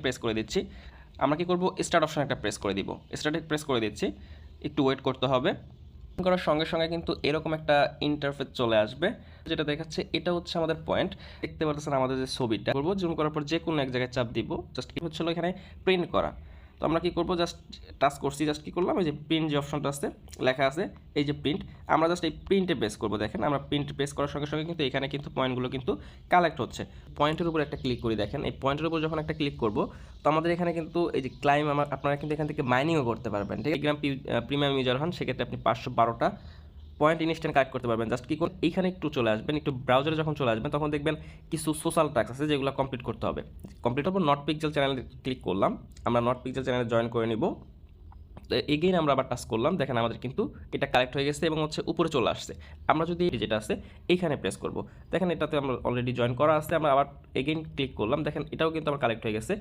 Press করে দিচ্ছি। আমরা কি করব, স্টার্ট অপশন একটা প্রেস করে দিব। স্টার্টে প্রেস করে দিচ্ছি, একটু ওয়েট করতে হবে। করার সঙ্গে সঙ্গে কিন্তু এরকম একটা ইন্টারফেস চলে আসবে, যেটা দেখাচ্ছে এটা হচ্ছে আমাদের পয়েন্ট। দেখতে পাচ্ছেন আমাদের যে ছবিটা করবো, জুম করার পর যে কোনো এক জায়গায় চাপ দিব, জাস্ট কি হচ্ছিল এখানে প্রিন্ট করা। তো আমরা কি করবো, জাস্ট টাচ করছি, জাস্ট কি করলাম, এই যে প্রিন্ট যে অপশনটা আছে লেখা আছে, এই যে প্রিন্ট, আমরা জাস্ট এই প্রিন্টে প্রেস করবো। দেখেন আমরা প্রিন্ট প্রেস করার সঙ্গে সঙ্গে কিন্তু এখানে কিন্তু পয়েন্টগুলো কিন্তু কালেক্ট হচ্ছে। পয়েন্টের উপর একটা ক্লিক করি, দেখেন এই পয়েন্টের উপর যখন একটা ক্লিক করবো, তো আমাদের এখানে কিন্তু এই যে ক্লাইম আপনারা কিন্তু এখান থেকে মাইনিংও করতে পারবেন। টেলিগ্রাম প্রিমিয়াম ইউজার হন, সেক্ষেত্রে আপনি 512টা পয়েন্ট ইনস্ট্যান্ট কালেক্ট করতে পারবেন। জাস্ট কি করুন, এইখানে একটু চলে আসবেন, একটু ব্রাউজারে যখন চলে আসবেন তখন দেখবেন কিছু সোশ্যাল টাস্ক আছে যেগুলো কমপ্লিট করতে হবে। কমপ্লিট হওয়ার পর নট পিক্সেল চ্যানেলে ক্লিক করলাম, আমরা নট পিক্সেল চ্যানেলে জয়েন করে নিব। তো এগেইন আমরা আবার টাচ করলাম, দেখেন আমাদের কিন্তু এটা কালেক্ট হয়ে গেছে এবং হচ্ছে উপরে চলে আসছে। আমরা যদি যেটা আছে এইখানে প্রেস করব, দেখেন এটাতে আমরা অলরেডি জয়েন করা আছে, আমরা আবার এগেইন ক্লিক করলাম, দেখেন এটাও কিন্তু আমার কালেক্ট হয়ে গেছে।